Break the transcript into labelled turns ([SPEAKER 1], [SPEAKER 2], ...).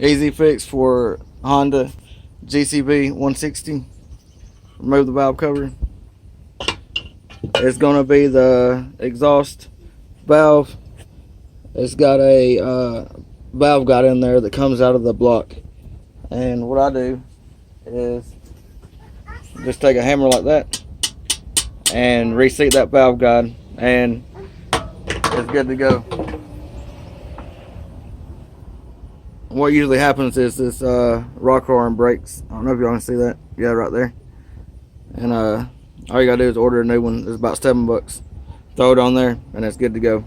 [SPEAKER 1] Easy fix for Honda gcv160. Remove the valve cover. It's going to be the exhaust valve. It's got a valve guide in there that comes out of the block. And what I do is just take a hammer like that and reseat that valve guide, and it's good to go. What usually happens is this rock arm breaks. I don't know if y'all can see that. Yeah, right there. And all you gotta do is order a new one. It's about $7. Throw it on there and it's good to go.